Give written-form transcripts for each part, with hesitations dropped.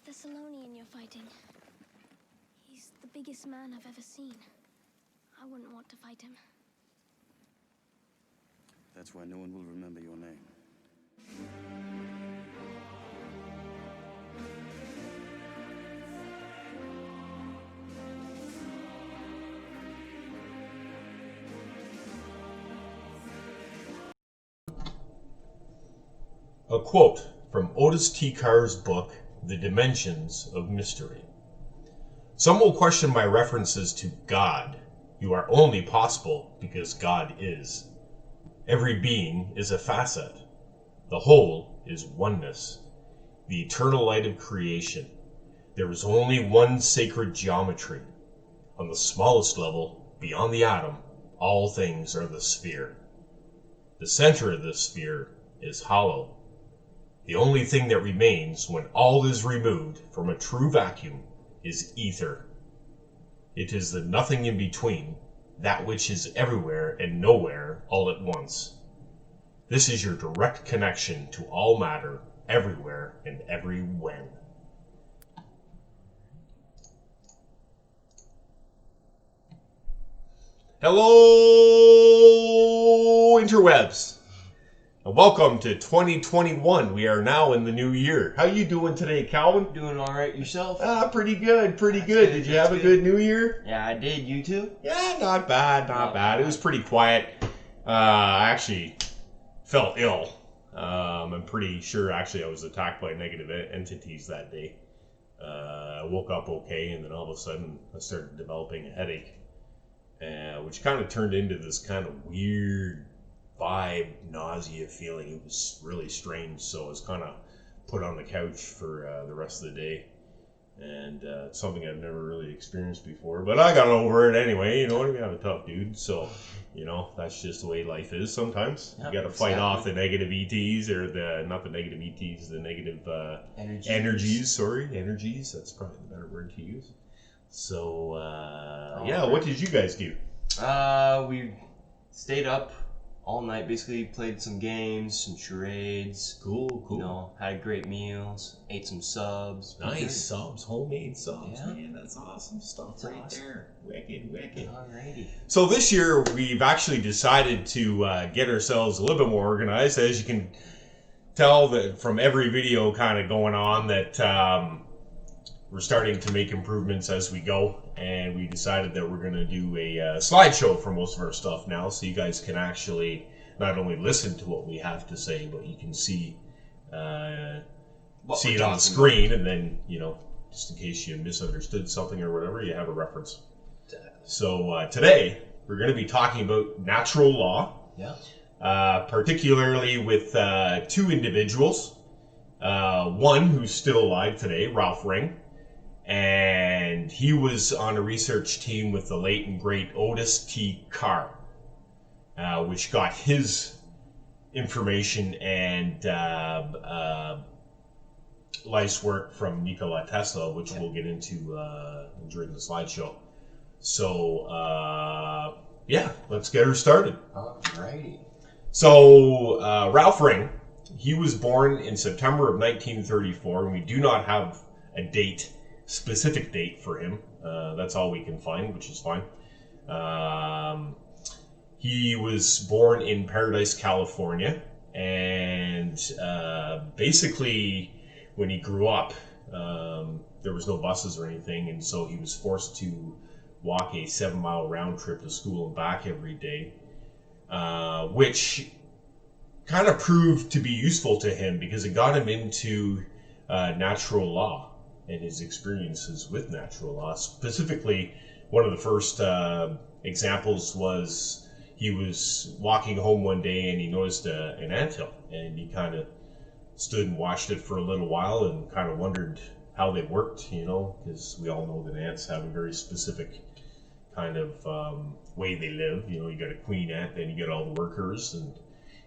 Thessalonian you're fighting. He's the biggest man I've ever seen. I wouldn't want to fight him. That's why no one will remember your name. A quote from Otis T. Carr's book, The Dimensions of Mystery. Some will question my references to God. You are only possible because God is. Every being is a facet. The whole is oneness. The eternal light of creation. There is only one sacred geometry. On the smallest level, beyond the atom, all things are the sphere. The center of the sphere is hollow. The only thing that remains when all is removed from a true vacuum is ether. It is the nothing in between, that which is everywhere and nowhere all at once. This is your direct connection to all matter, everywhere and every when. Hello, interwebs. Welcome to 2021. We are now in the new year. How you doing today, Calvin? Doing all right yourself? Pretty good, pretty good. Did you have a good new year? Yeah, I did. You too? Yeah, not bad, not bad. It was pretty quiet. I actually felt ill. I'm pretty sure actually I was attacked by negative entities that day. I woke up okay, and then all of a sudden I started developing a headache, which kind of turned into this kind of weird vibe, nausea feeling. It was really strange, so I was kind of put on the couch for the rest of the day, and it's something I've never really experienced before, but I got over it anyway. You know, I'm a tough dude, so you know, that's just the way life is sometimes. Yep, you got to fight off the negative ETs, or not the negative ETs, the negative energies, that's probably the better word to use. So yeah, what did you guys do? We stayed up all night, basically played some games, some charades. Cool. You know, had great meals, ate some subs. Nice subs, homemade subs. Yeah. Man, that's awesome stuff there. Wicked. Alrighty. So this year we've actually decided to get ourselves a little bit more organized. As you can tell that from every video kind of going on, that we're starting to make improvements as we go, and we decided that we're going to do a slideshow for most of our stuff now, so you guys can actually not only listen to what we have to say, but you can see it on the screen, and then, you know, just in case you misunderstood something or whatever, you have a reference. Exactly. So today we're going to be talking about natural law, particularly with two individuals. One who's still alive today, Ralph Ring. And he was on a research team with the late and great Otis T. Carr, which got his information and life's work from Nikola Tesla, which we'll get into during the slideshow. So, yeah, let's get her started. Alrighty. So, Ralph Ring, he was born in September of 1934, and we do not have a specific date for him. That's all we can find, which is fine. He was born in Paradise, California, and basically when he grew up, there was no buses or anything, and so he was forced to walk a 7-mile round trip to school and back every day, which kind of proved to be useful to him because it got him into natural law and his experiences with natural law. Specifically, one of the first examples was he was walking home one day and he noticed an anthill, and he kind of stood and watched it for a little while and kind of wondered how they worked, you know, because we all know that ants have a very specific kind of way they live. You know, you got a queen ant, then you get all the workers, and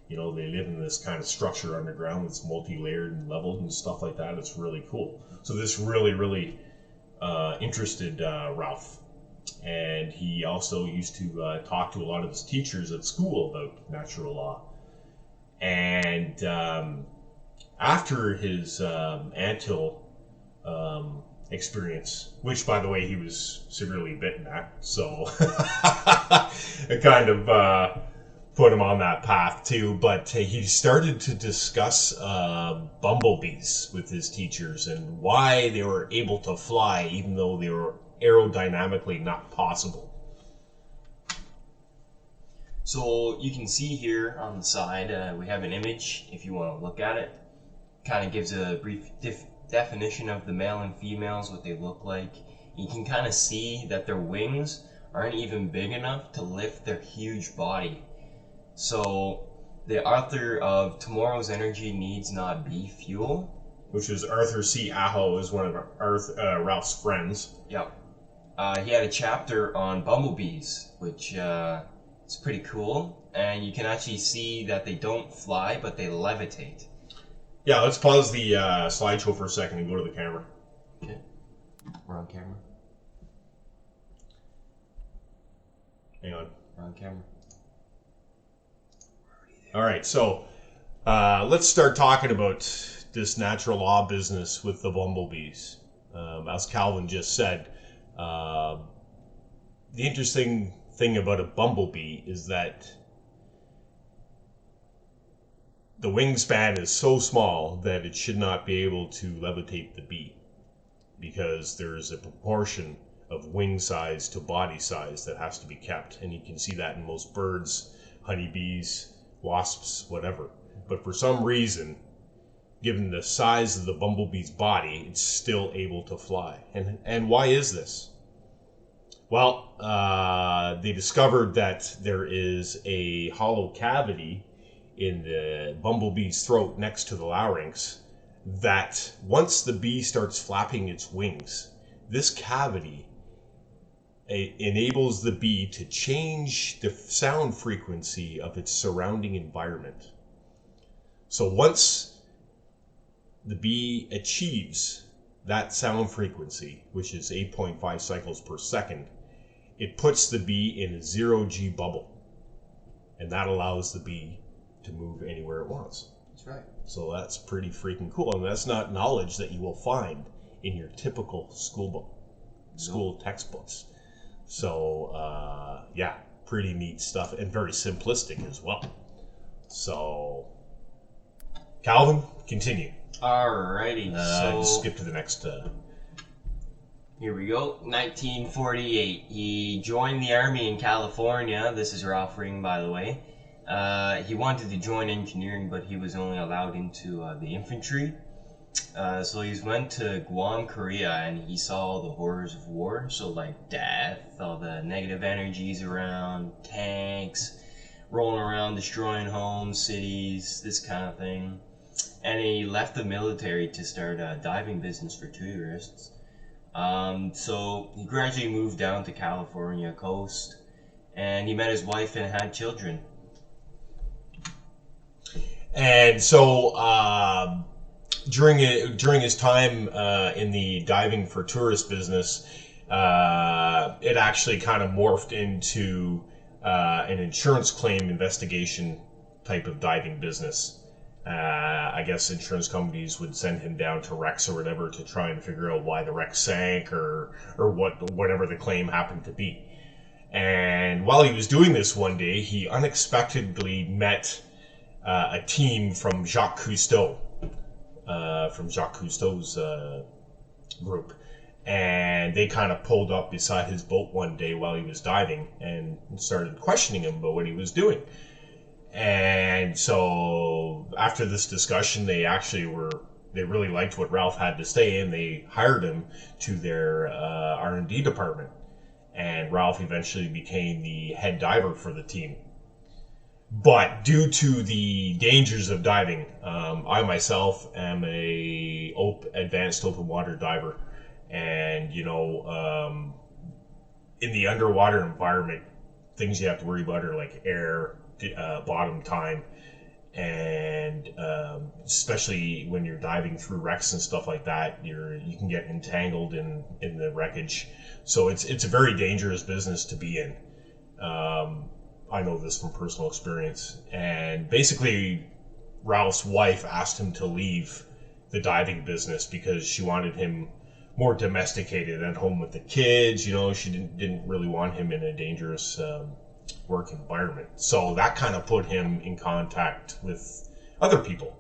you know, they live in this kind of structure underground that's multi-layered and leveled and stuff like that. It's really cool. So this really interested Ralph. And he also used to talk to a lot of his teachers at school about natural law. And after his anthill experience, which, by the way, he was severely bitten at. So it kind of put him on that path too. But he started to discuss bumblebees with his teachers and why they were able to fly even though they were aerodynamically not possible. So you can see here on the side, we have an image if you want to look at it. Kind of gives a brief definition of the male and females, what they look like. You can kind of see that their wings aren't even big enough to lift their huge body. So the author of Tomorrow's Energy Needs Not Be Fuel, which is Arthur C. Aho, is one of Ralph's friends. Yep. He had a chapter on bumblebees, which is pretty cool. And you can actually see that they don't fly, but they levitate. Yeah, let's pause the slideshow for a second and go to the camera. Okay. We're on camera. Hang on. We're on camera. All right, so let's start talking about this natural law business with the bumblebees. As Calvin just said, the interesting thing about a bumblebee is that the wingspan is so small that it should not be able to levitate the bee, because there's a proportion of wing size to body size that has to be kept, and you can see that in most birds, honeybees, wasps, whatever. But for some reason, given the size of the bumblebee's body, it's still able to fly. And why is this? Well, they discovered that there is a hollow cavity in the bumblebee's throat next to the larynx, that once the bee starts flapping its wings, this cavity enables the bee to change the sound frequency of its surrounding environment. So once the bee achieves that sound frequency, which is 8.5 cycles per second, it puts the bee in a 0G bubble, and that allows the bee to move anywhere it wants. That's right. So that's pretty freaking cool, and that's not knowledge that you will find in your typical school textbooks. So yeah, pretty neat stuff, and very simplistic as well. So Calvin, continue. Alrighty, so just skip to the next. Here we go. 1948. He joined the army in California. This is Ralph Ring, by the way. He wanted to join engineering, but he was only allowed into the infantry. So he went to Guam, Korea, and he saw all the horrors of war. So like death, all the negative energies around, tanks rolling around, destroying homes, cities, this kind of thing. And he left the military to start a diving business for tourists. So he gradually moved down to California coast, and he met his wife and had children. And so during his time in the diving for tourist business, it actually kind of morphed into an insurance claim investigation type of diving business. I guess insurance companies would send him down to wrecks or whatever to try and figure out why the wreck sank or whatever the claim happened to be. And while he was doing this one day, he unexpectedly met a team from Jacques Cousteau's group. And they kind of pulled up beside his boat one day while he was diving and started questioning him about what he was doing. And so after this discussion, they really liked what Ralph had to say, and they hired him to their R&D department. And Ralph eventually became the head diver for the team. But due to the dangers of diving, I myself am a advanced open water diver. And, in the underwater environment, things you have to worry about are like air, bottom time, and especially when you're diving through wrecks and stuff like that, you can get entangled in the wreckage. So it's a very dangerous business to be in. I know this from personal experience. And basically, Ralph's wife asked him to leave the diving business because she wanted him more domesticated at home with the kids. You know, she didn't really want him in a dangerous work environment. So that kind of put him in contact with other people.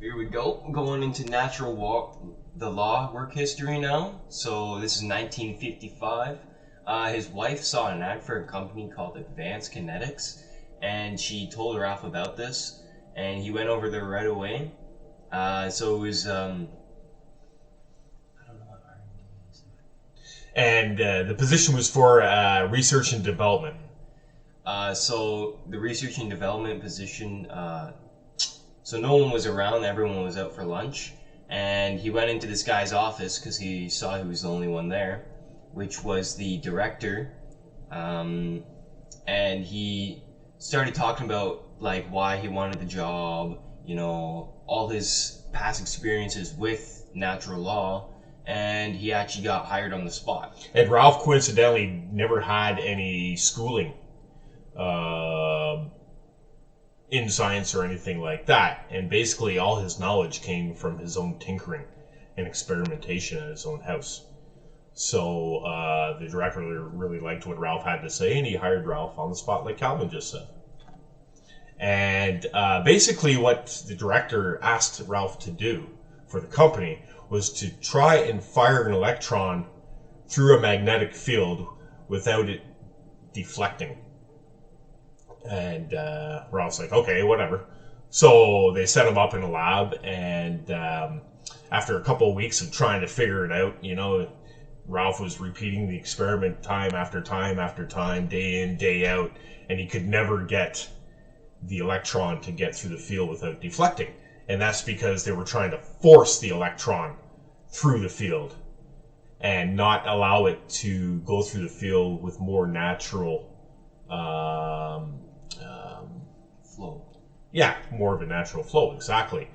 Here we go, going into the law work history now. So this is 1955. His wife saw an ad for a company called Advanced Kinetics, and she told Ralph about this, and he went over there right away. So it was, I don't know what R&D is. And the position was for research and development. So the research and development position, so no one was around, everyone was out for lunch, and he went into this guy's office because he saw he was the only one there, which was the director, and he started talking about like why he wanted the job, you know, all his past experiences with natural law, and he actually got hired on the spot. And Ralph coincidentally never had any schooling in science or anything like that, and basically all his knowledge came from his own tinkering and experimentation at his own house. So the director really liked what Ralph had to say, and he hired Ralph on the spot, like Calvin just said. And basically what the director asked Ralph to do for the company was to try and fire an electron through a magnetic field without it deflecting. And Ralph's like, okay, whatever. So they set him up in a lab, and after a couple of weeks of trying to figure it out, you know, Ralph was repeating the experiment time after time after time, day in, day out, and he could never get the electron to get through the field without deflecting. And that's because they were trying to force the electron through the field and not allow it to go through the field with more natural flow. Yeah, more of a natural flow, exactly.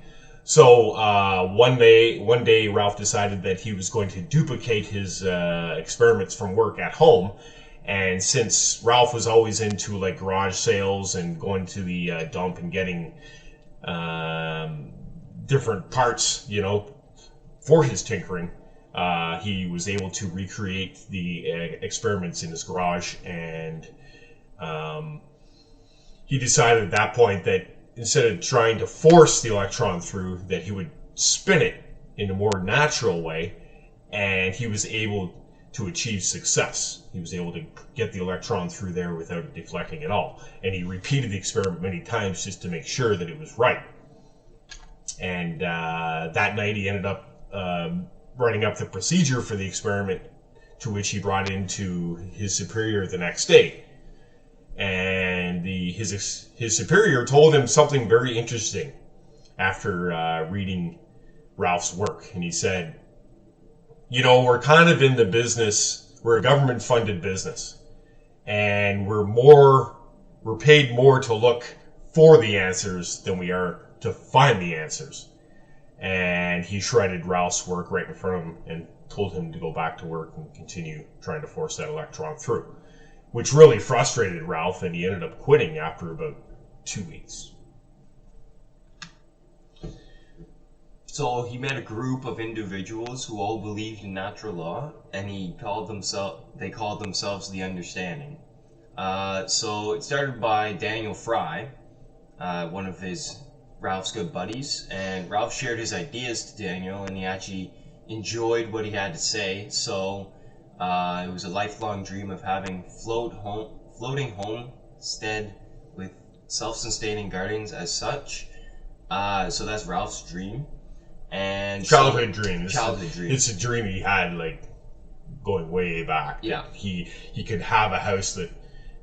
So one day Ralph decided that he was going to duplicate his experiments from work at home. And since Ralph was always into like garage sales and going to the dump and getting different parts, you know, for his tinkering, he was able to recreate the experiments in his garage. And he decided at that point that instead of trying to force the electron through, that he would spin it in a more natural way, and he was able to achieve success. He was able to get the electron through there without it deflecting at all. And he repeated the experiment many times just to make sure that it was right. And that night he ended up writing up the procedure for the experiment, to which he brought into his superior the next day. And his superior told him something very interesting after reading Ralph's work. And he said, you know, we're kind of in the business, we're a government-funded business, and we're paid more to look for the answers than we are to find the answers. And he shredded Ralph's work right in front of him and told him to go back to work and continue trying to force that electron through, which really frustrated Ralph, and he ended up quitting after about 2 weeks. So he met a group of individuals who all believed in natural law, and they called themselves the Understanding. So it started by Daniel Fry, one of Ralph's good buddies, and Ralph shared his ideas to Daniel, and he actually enjoyed what he had to say. So it was a lifelong dream of having floating homestead with self-sustaining gardens as such. So that's Ralph's dream. And childhood dream. It's a dream he had, like, going way back. Yeah. He could have a house that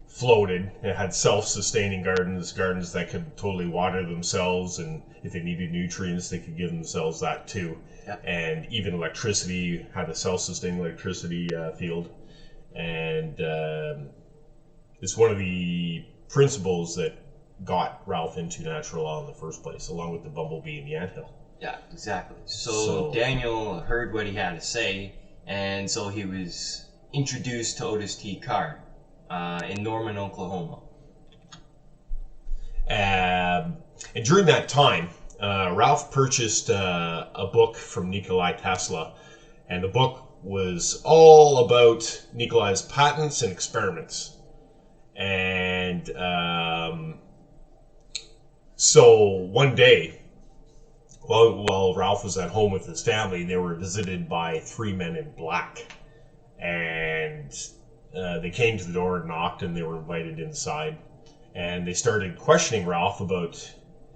floated. It had self-sustaining gardens that could totally water themselves, and if they needed nutrients, they could give themselves that too. Yep. And even electricity, had a self-sustaining electricity field. And it's one of the principles that got Ralph into natural law in the first place, along with the Bumblebee and the anthill. Yeah, exactly. So Daniel heard what he had to say, and so he was introduced to Otis T. Carr in Norman, Oklahoma. And during that time, Ralph purchased a book from Nikola Tesla, and the book was all about Nikola's patents and experiments. And so one day, while Ralph was at home with his family, they were visited by 3 men in black. And they came to the door and knocked, and they were invited inside. And they started questioning Ralph about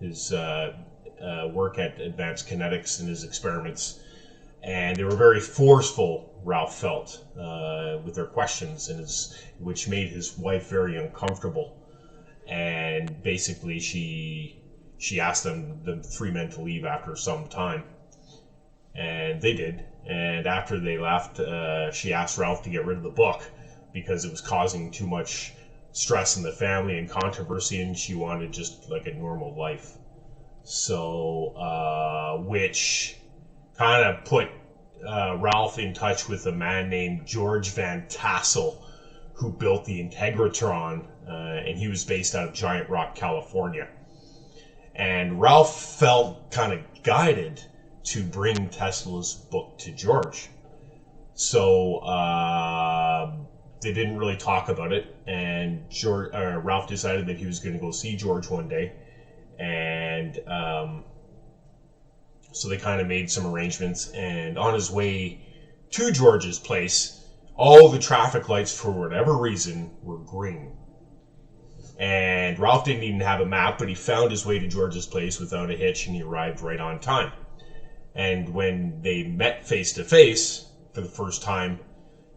his work at Advanced Kinetics and his experiments. And they were very forceful, Ralph felt, with their questions, which made his wife very uncomfortable. And basically, she asked the 3 men to leave after some time. And they did. And after they left, she asked Ralph to get rid of the book because it was causing too much stress in the family and controversy, and she wanted just like a normal life. So, which kind of put Ralph in touch with a man named George Van Tassel, who built the Integratron, and he was based out of Giant Rock, California. And Ralph felt kind of guided to bring Tesla's book to George. So they didn't really talk about it, and Ralph decided that he was going to go see George one day. And so they kind of made some arrangements, and on his way to George's place, all the traffic lights, for whatever reason, were green. And Ralph didn't even have a map, but he found his way to George's place without a hitch, and he arrived right on time. And when they met face to face for the first time,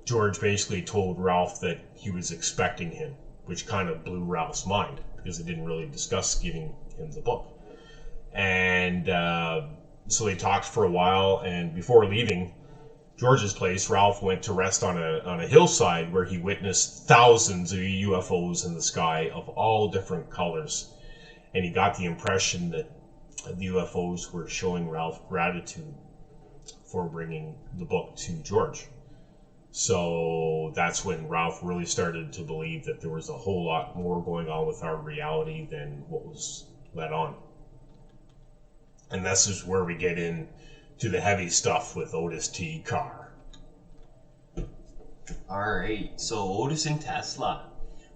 George basically told Ralph that he was expecting him, which kind of blew Ralph's mind because they didn't really discuss giving him the book. And so they talked for a while, and before leaving George's place, Ralph went to rest on a hillside where he witnessed thousands of UFOs in the sky of all different colors. And he got the impression that the UFOs were showing Ralph gratitude for bringing the book to George. So that's when Ralph really started to believe that there was a whole lot more going on with our reality than what was let on. And this is where we get into the heavy stuff with Otis T. Carr. Alright, so Otis and Tesla.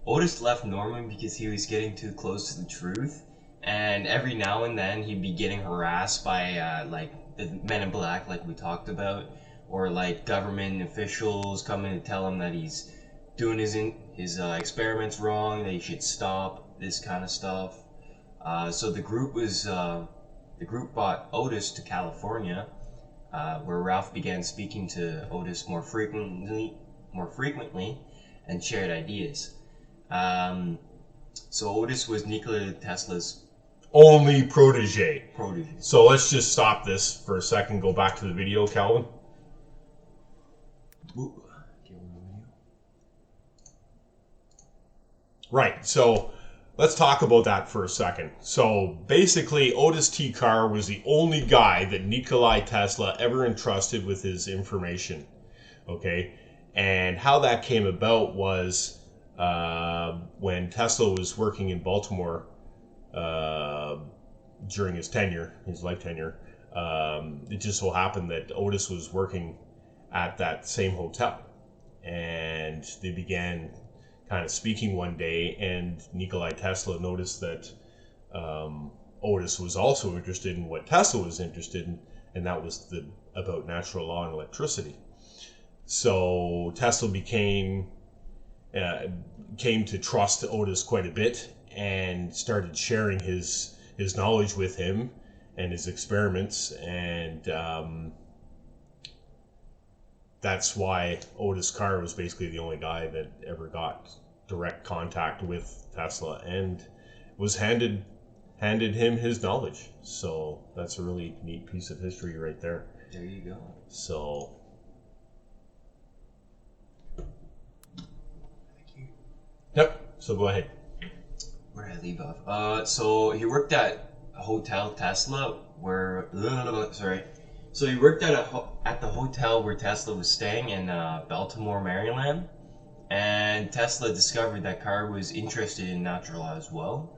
Otis left Norman because he was getting too close to the truth, and every now and then he'd be getting harassed by like the men in black, like we talked about, or like government officials coming to tell him that he's doing his experiments wrong, that he should stop, this kind of stuff. So the group brought Otis to California, where Ralph began speaking to Otis more frequently, and shared ideas. So Otis was Nikola Tesla's only protege. protege. So let's just stop this for a second, go back to the video, Calvin. Right, so let's talk about that for a second. So basically, Otis T. Carr was the only guy that Nikola Tesla ever entrusted with his information. Okay, and how that came about was when Tesla was working in Baltimore during his life tenure. It just so happened that Otis was working at that same hotel, and they began kind of speaking one day, and Nikola Tesla noticed that Otis was also interested in what Tesla was interested in, and that was about natural law and electricity. So Tesla came to trust Otis quite a bit and started sharing his knowledge with him and his experiments, and that's why Otis Carr was basically the only guy that ever got direct contact with Tesla and was handed him his knowledge. So that's a really neat piece of history right there. There you go. So Thank you. yep, so go ahead. Where did I leave off? So he worked at Hotel Tesla, So he worked at the hotel where Tesla was staying in Baltimore, Maryland, and Tesla discovered that Carr was interested in natural law as well,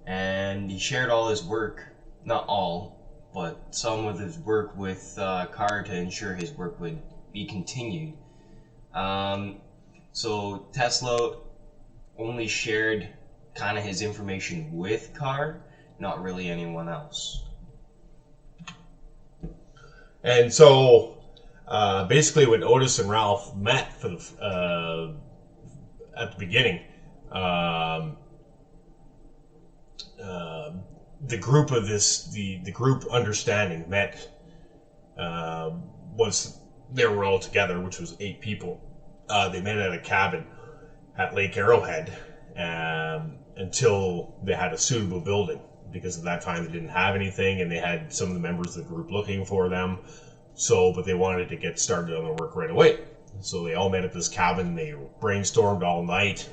and he shared all his work, not all, but some of his work with Carr to ensure his work would be continued. So Tesla only shared kind of his information with Carr, not really anyone else. And so basically when Otis and Ralph met for the at the beginning, the group of the group understanding met, was they were all together, which was 8 people. They met at a cabin at Lake Arrowhead until they had a suitable building, because at that time they didn't have anything, and they had some of the members of the group looking for them. So, but they wanted to get started on the work right away. So they all met at this cabin. They brainstormed all night,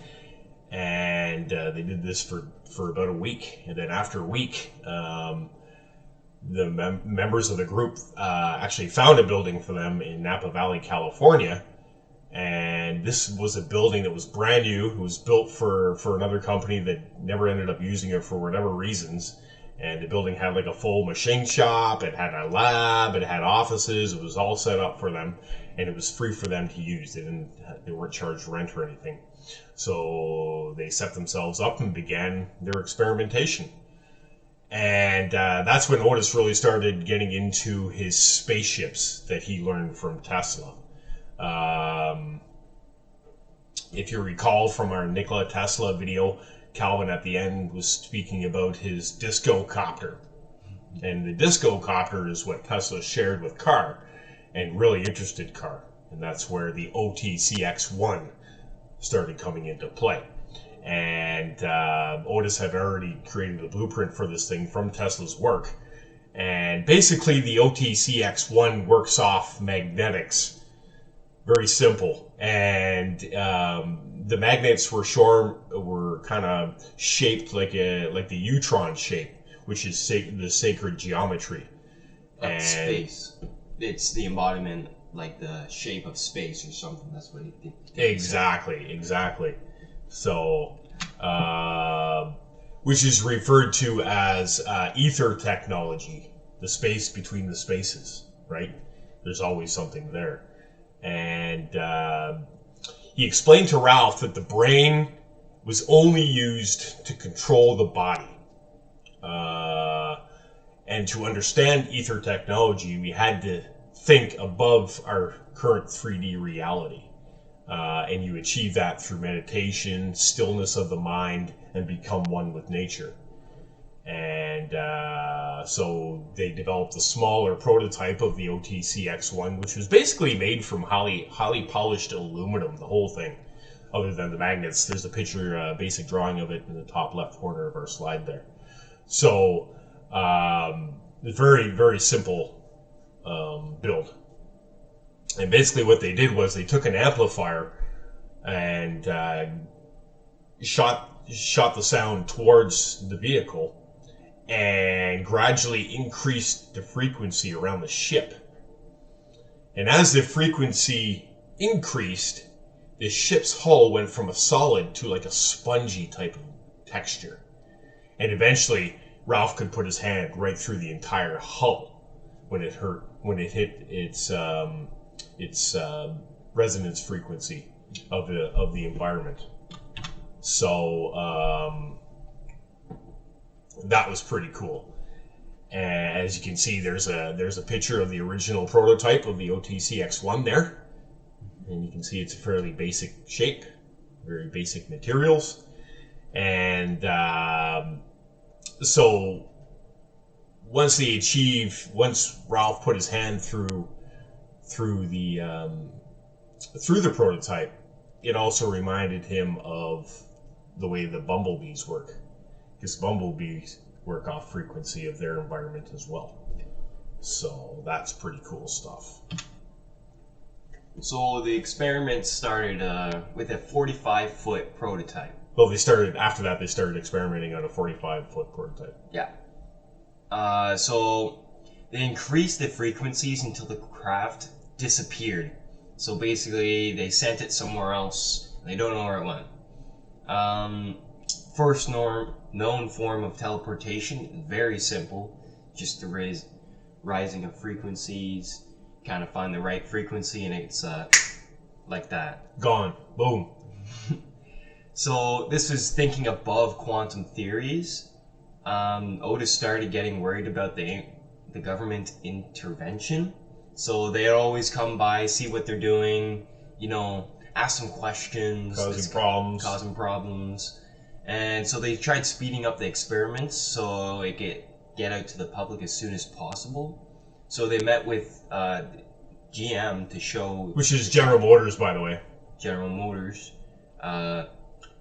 and they did this for about a week. And then after a week, the members of the group actually found a building for them in Napa Valley, California. And this was a building that was brand new. It was built for another company that never ended up using it for whatever reasons. And the building had like a full machine shop. It had a lab. It had offices. It was all set up for them, and it was free for them to use. They weren't charged rent or anything. So they set themselves up and began their experimentation. And that's when Otis really started getting into his spaceships that he learned from Tesla. If you recall from our Nikola Tesla video, Calvin at the end was speaking about his disco copter. And the disco copter is what Tesla shared with Carr and really interested Carr. And that's where the OTC-X1 started coming into play. And Otis had already created a blueprint for this thing from Tesla's work. And basically the OTC-X1 works off magnetics. Very simple. And the magnets were kind of shaped like the Utron shape, which is the sacred geometry. And space. It's the embodiment, like the shape of space or something. That's what he did. Exactly. So, which is referred to as ether technology, the space between the spaces, right? There's always something there. And he explained to Ralph that the brain was only used to control the body. And to understand ether technology, we had to think above our current 3D reality. And you achieve that through meditation, stillness of the mind, and become one with nature. And so they developed a smaller prototype of the OTC-X1, which was basically made from highly polished aluminum, the whole thing, other than the magnets. There's a picture, basic drawing of it in the top left corner of our slide there. So very, very simple build. And basically what they did was they took an amplifier and shot the sound towards the vehicle and gradually increased the frequency around the ship. And as the frequency increased, the ship's hull went from a solid to like a spongy type of texture. And eventually Ralph could put his hand right through the entire hull when it hit its resonance frequency of the environment. So that was pretty cool. And as you can see, there's a picture of the original prototype of the OTC-X1 there, and you can see it's a fairly basic shape, very basic materials. And so once Ralph put his hand through the prototype, it also reminded him of the way the bumblebees work, because bumblebees work off frequency of their environment as well. So that's pretty cool stuff. So the experiment started with a 45-foot prototype. Well, they started experimenting on a 45-foot prototype. Yeah. So they increased the frequencies until the craft disappeared. So basically, they sent it somewhere else. They don't know where it went. first known form of teleportation. Very simple, just the rising of frequencies, kind of find the right frequency, and it's like that. Gone. Boom. So this was thinking above quantum theories. Otis started getting worried about the government intervention. So they'd always come by, see what they're doing, ask some questions. Causing problems. And so they tried speeding up the experiments so it could get out to the public as soon as possible. So they met with GM to show... Which is General Motors, by the way. General Motors.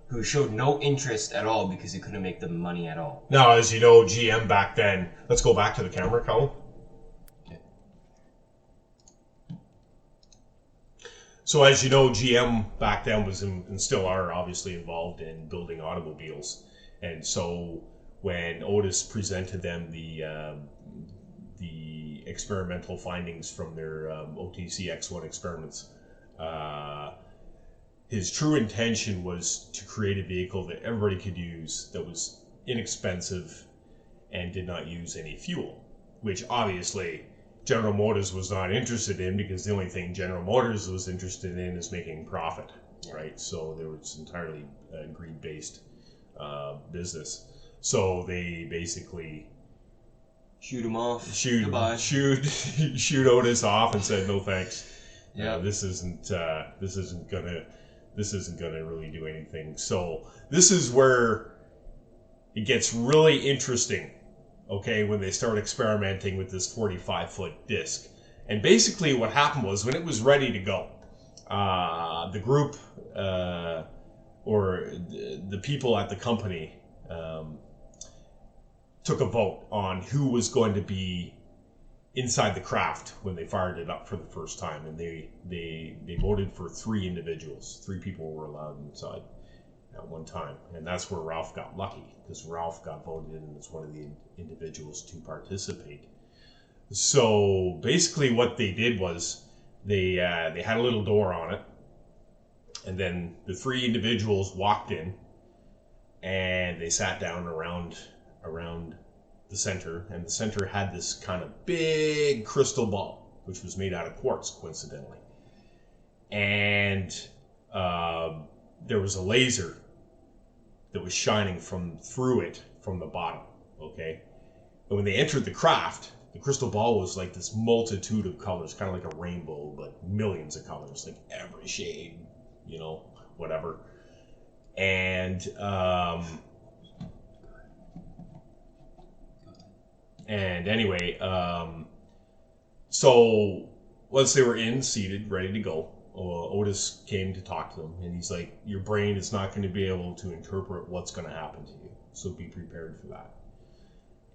Who showed no interest at all because he couldn't make the money at all. Now, as you know, GM back then... Let's go back to the camera, Colin. Okay. So as you know, GM back then was and still are obviously involved in building automobiles. And so when Otis presented them the experimental findings from their OTC-X1 experiments, his true intention was to create a vehicle that everybody could use, that was inexpensive and did not use any fuel, which obviously General Motors was not interested in, because the only thing General Motors was interested in is making profit, right? So there was entirely greed-based business. So they basically shoot him off. Shoot Otis off and said no thanks. Yeah, this isn't gonna really do anything. So this is where it gets really interesting, okay, when they start experimenting with this 45-foot disc. And basically what happened was, when it was ready to go, the group or the people at the company took a vote on who was going to be inside the craft when they fired it up for the first time, and they voted for 3 individuals. 3 people were allowed inside at one time, and that's where Ralph got lucky, because Ralph got voted in as one of the individuals to participate. So basically what they did was they had a little door on it, and then the 3 individuals walked in, and they sat down around the center, and the center had this kind of big crystal ball, which was made out of quartz, coincidentally. And there was a laser that was shining through it from the bottom, okay? And when they entered the craft, the crystal ball was like this multitude of colors, kind of like a rainbow, but millions of colors, like every shade, whatever. And anyway, so once they were seated, ready to go, Otis came to talk to them, and he's like, your brain is not going to be able to interpret what's going to happen to you, so be prepared for that.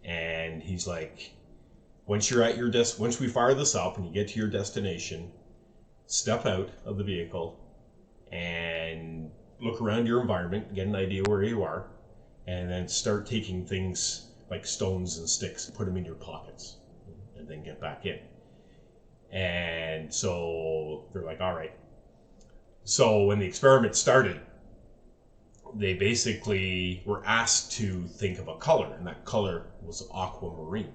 And he's like, once we fire this up and you get to your destination, step out of the vehicle and look around your environment, get an idea where you are, and then start taking things like stones and sticks, put them in your pockets, and then get back in. And so they're like, all right. So when the experiment started, they basically were asked to think of a color, and that color was aquamarine.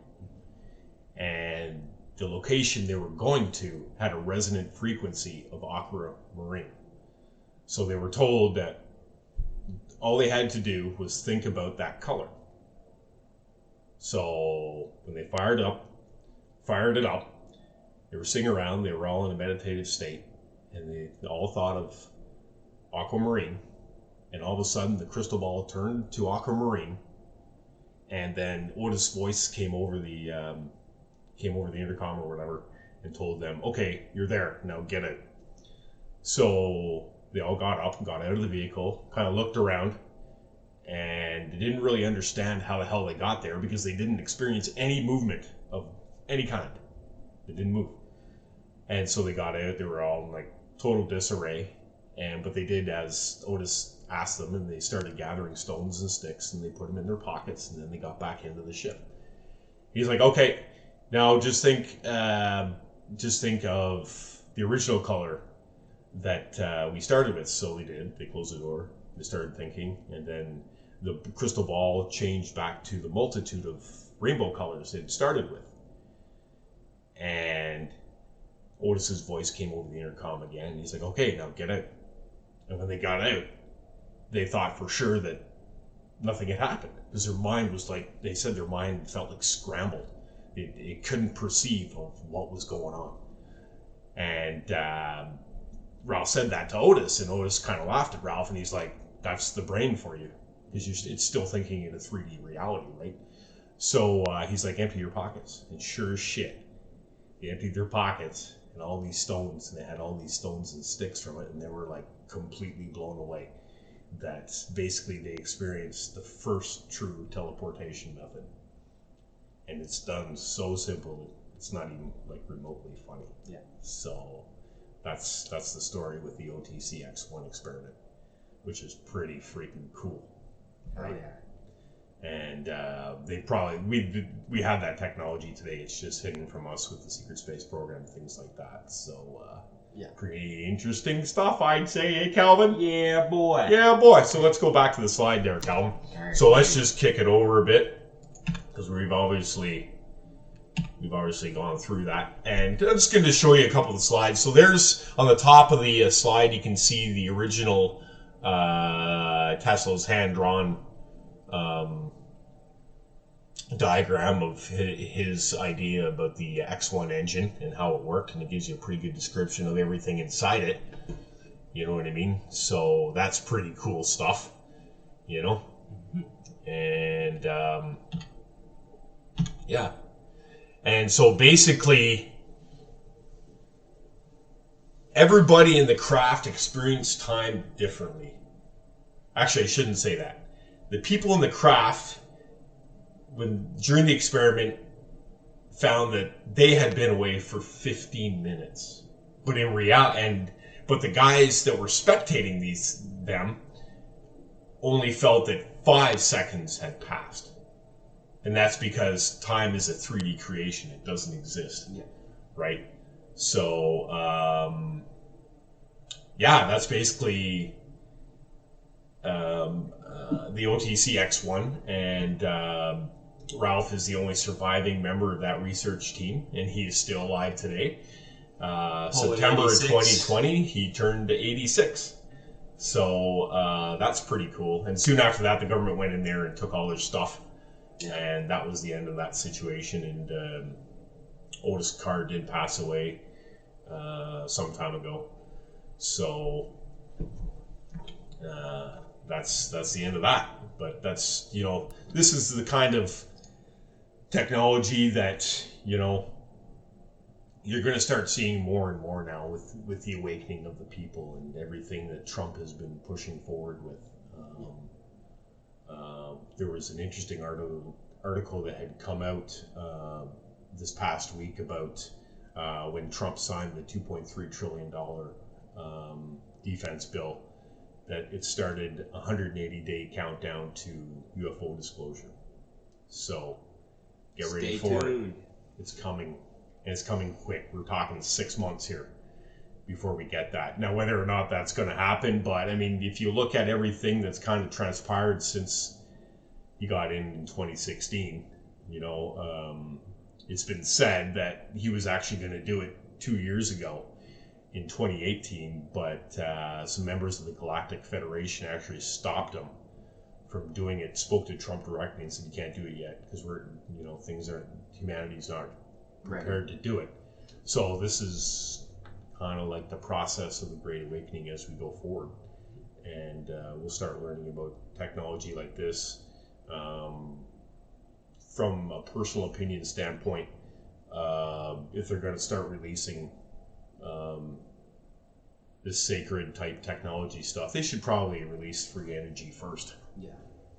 And the location they were going to had a resonant frequency of aquamarine. So they were told that all they had to do was think about that color. So when they fired it up, they were sitting around, they were all in a meditative state, and they all thought of aquamarine, and all of a sudden the crystal ball turned to aquamarine, and then Otis' voice came over the intercom or whatever and told them, okay, you're there, now get it. So they all got up and got out of the vehicle, kind of looked around, and they didn't really understand how the hell they got there, because they didn't experience any movement of any kind. They didn't move. And so they got out, they were all in like total disarray, but they did as Otis asked them, and they started gathering stones and sticks, and they put them in their pockets, and then they got back into the ship. He's like, okay, now just think of the original color that we started with. So they did. They closed the door. They started thinking, and then the crystal ball changed back to the multitude of rainbow colors it started with. And Otis's voice came over the intercom again. And he's like, okay, now get out. And when they got out, they thought for sure that nothing had happened. Because their mind was like, they said their mind felt like scrambled. It couldn't perceive of what was going on. And Ralph said that to Otis, and Otis kind of laughed at Ralph, and he's like, that's the brain for you. Because it's still thinking in a 3D reality, right? So he's like, empty your pockets. And sure as shit, they emptied their pockets, and all these stones, and they had all these stones and sticks from it, and they were like completely blown away. That basically they experienced the first true teleportation method. And it's done so simple, it's not even like remotely funny. Yeah. So that's the story with the OTC-X1 experiment, which is pretty freaking cool. Right? Oh, yeah. And they probably we have that technology today. It's just hidden from us with the secret space program, things like that. So yeah, pretty interesting stuff, I'd say, eh, Calvin? Yeah, boy. Yeah, boy. So let's go back to the slide there, Calvin. Right. So let's just kick it over a bit, because we've obviously gone through that, and I'm just going to show you a couple of the slides. So there's on the top of the slide, you can see the original Tesla's hand-drawn diagram of his idea about the X1 engine and how it worked, and it gives you a pretty good description of everything inside it. You know what I mean? So that's pretty cool stuff, you know? And yeah. And so basically, everybody in the craft experienced time differently. Actually, I shouldn't say that. The people in the craft, during the experiment, found that they had been away for 15 minutes. But in reality, but the guys that were spectating them only felt that 5 seconds had passed. And that's because time is a 3D creation. It doesn't exist. Yeah. Right? So, yeah, that's basically the OTC-X1. And Ralph is the only surviving member of that research team. And he is still alive today. September 2020, he turned 86. So that's pretty cool. And soon after that, the government went in there and took all their stuff. And that was the end of that situation. And Otis Carr did pass away some time ago. So that's the end of that. But that's, you know, this is the kind of technology that, you know, you're going to start seeing more and more now with the awakening of the people and everything that Trump has been pushing forward with. There was an interesting article that had come out this past week about when Trump signed the $2.3 trillion defense bill, that it started a 180-day countdown to UFO disclosure. So get ready for it. It's coming, and it's coming quick. We're talking 6 months here before we get that. Now, whether or not that's going to happen, but I mean, if you look at everything that's kind of transpired since he got in 2016, you know, it's been said that he was actually going to do it 2 years ago in 2018, but some members of the Galactic Federation actually stopped him from doing it, spoke to Trump directly and said, you can't do it yet because humanity's not prepared to do it. So this is kind of like the process of the Great Awakening as we go forward. And we'll start learning about technology like this. From a personal opinion standpoint, if they're going to start releasing this sacred type technology stuff, they should probably release free energy first. Yeah.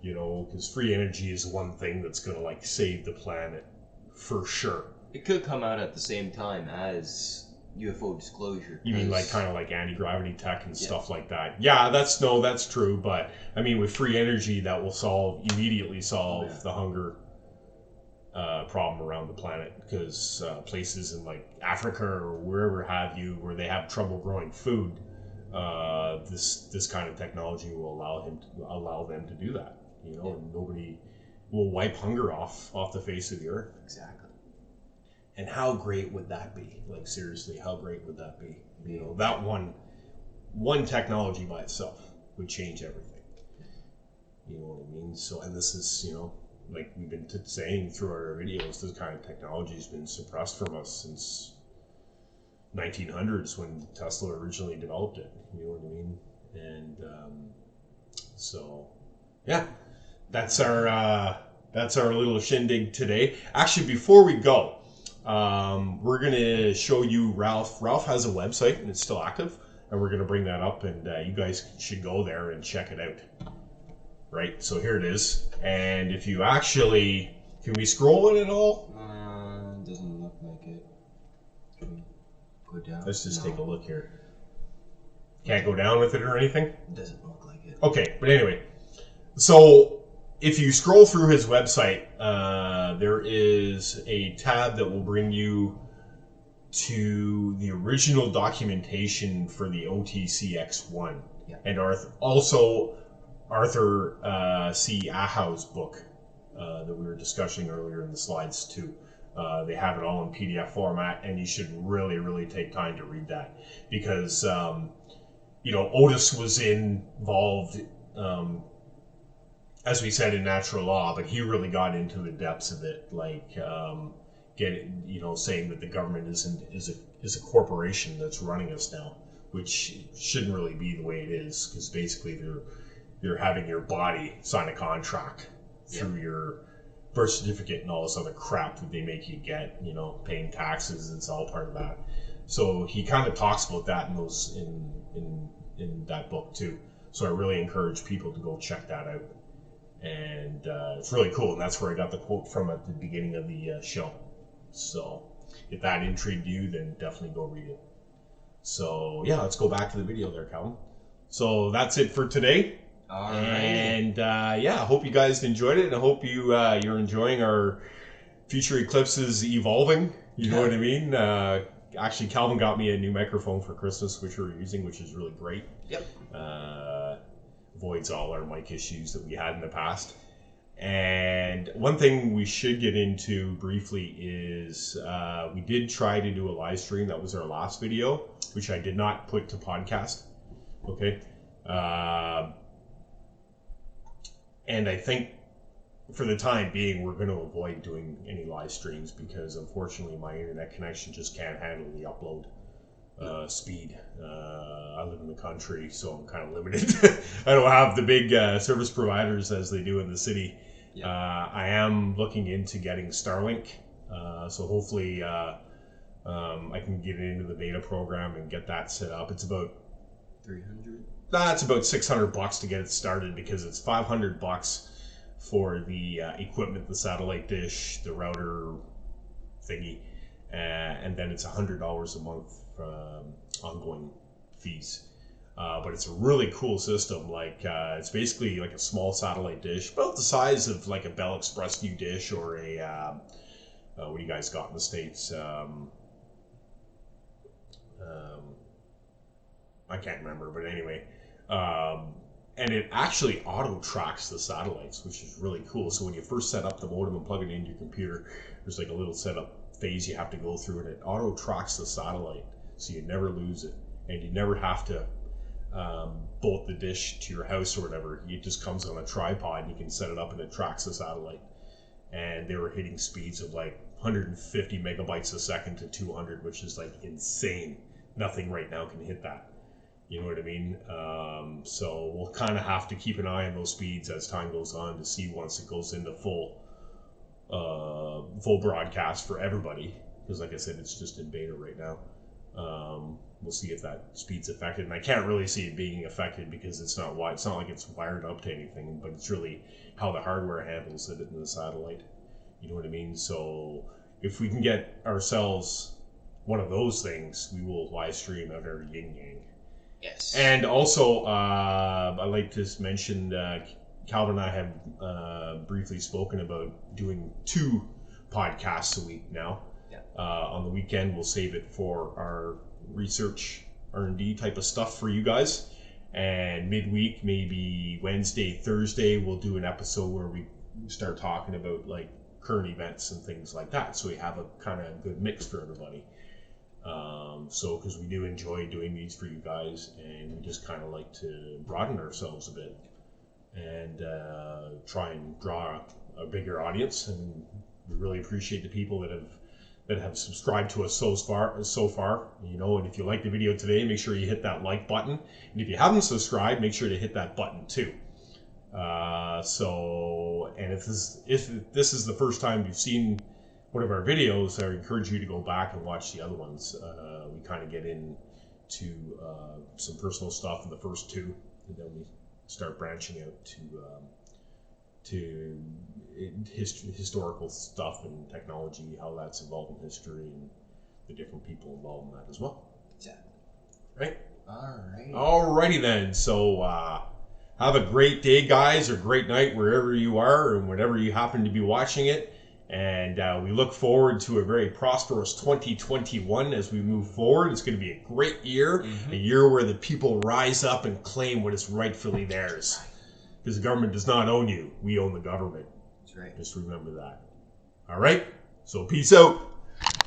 You know, because free energy is one thing that's going to like save the planet for sure. It could come out at the same time as UFO disclosure. You mean like kind of like anti-gravity tech and stuff like that? Yeah, that's true. But I mean, with free energy, that will immediately solve the hunger problem around the planet, because places in like Africa or wherever have you where they have trouble growing food, this kind of technology will allow them to do that. you know, and nobody will wipe hunger off the face of the earth. Exactly. And how great would that be? Like, seriously, how great would that be? You know, that one technology by itself would change everything. You know what I mean? So, and this is, you know, like we've been saying through our videos, this kind of technology has been suppressed from us since 1900s when Tesla originally developed it. You know what I mean? And so, yeah, that's our little shindig today. Actually, before we go, we're gonna show you Ralph. Ralph has a website and it's still active, and we're gonna bring that up, and you guys should go there and check it out. Right, so here it is, and if you actually, can we scroll it at all? Doesn't look like it. Can we go down? Let's just take a look here. Can't go down with it or anything? Doesn't look like it. Okay, but anyway, so if you scroll through his website, there is a tab that will bring you to the original documentation for the OTC-X1. Yeah. And also Arthur C. Ahau's book that we were discussing earlier in the slides too. They have it all in PDF format, and you should really, really take time to read that, because you know, Otis was involved, as we said, in natural law, but he really got into the depths of it, like saying that the government is a corporation that's running us now, which shouldn't really be the way it is, because basically they're having your body sign a contract through your birth certificate and all this other crap that they make you get, you know, paying taxes. It's all part of that. So he kind of talks about that in that book too. So I really encourage people to go check that out. And it's really cool, and that's where I got the quote from at the beginning of the show. So if that intrigued you, then definitely go read it. So yeah, let's go back to the video there, Calvin. So that's it for today. All right. And yeah, I hope you guys enjoyed it, and I hope you're enjoying our future eclipses evolving. You know what I mean? Actually, Calvin got me a new microphone for Christmas, which we're using, which is really great. Yep. Avoids all our mic issues that we had in the past. And one thing we should get into briefly is we did try to do a live stream. That was our last video, which I did not put to podcast. Okay. And I think for the time being, we're going to avoid doing any live streams, because unfortunately my internet connection just can't handle the upload speed. I live in the country, so I'm kind of limited. I don't have the big service providers as they do in the city. Yeah. I am looking into getting Starlink, so hopefully I can get into the beta program and get that set up. It's about 300. That's about $600 to get it started, because it's $500 for the equipment, the satellite dish, the router thingy, and then it's $100 a month ongoing fees. But it's a really cool system. Like it's basically like a small satellite dish, about the size of like a Bell Express View dish, or a what do you guys got in the States? I can't remember, but anyway. And it actually auto tracks the satellites, which is really cool. So when you first set up the modem and plug it into your computer, there's like a little setup phase you have to go through, and it auto tracks the satellite, so you never lose it, and you never have to bolt the dish to your house or whatever. It just comes on a tripod, and you can set it up and it tracks the satellite. And they were hitting speeds of like 150 megabytes a second to 200, which is like insane. Nothing right now can hit that. You know what I mean? So we'll kind of have to keep an eye on those speeds as time goes on, to see once it goes into full broadcast for everybody. Because like I said, it's just in beta right now. We'll see if that speed's affected, and I can't really see it being affected because it's not like it's wired up to anything, but it's really how the hardware handles it in the satellite. You know what I mean? So if we can get ourselves one of those things, we will live stream out our yin yang. Yes. And also, I'd like to mention, Calvin and I have briefly spoken about doing 2 podcasts a week now. Yeah. On the weekend, we'll save it for our research, R&D type of stuff for you guys. And midweek, maybe Wednesday, Thursday, we'll do an episode where we start talking about like current events and things like that. So we have a kind of good mix for everybody. So because we do enjoy doing these for you guys, and we just kind of like to broaden ourselves a bit and try and draw a bigger audience. And we really appreciate the people that have subscribed to us so far, you know. And if you like the video today, make sure you hit that like button, and if you haven't subscribed, make sure to hit that button too. And if this is the first time you've seen one of our videos, I encourage you to go back and watch the other ones. We kind of get into some personal stuff in the first two, and then we start branching out to historical stuff and technology, how that's involved in history, and the different people involved in that as well. Exactly. Right? Alrighty. Alrighty then. So have a great day, guys, or great night wherever you are and whenever you happen to be watching it. And we look forward to a very prosperous 2021 as we move forward. It's going to be a great year, a year where the people rise up and claim what is rightfully theirs. Because the government does not own you. We own the government. That's right. Just remember that. All right? So peace out.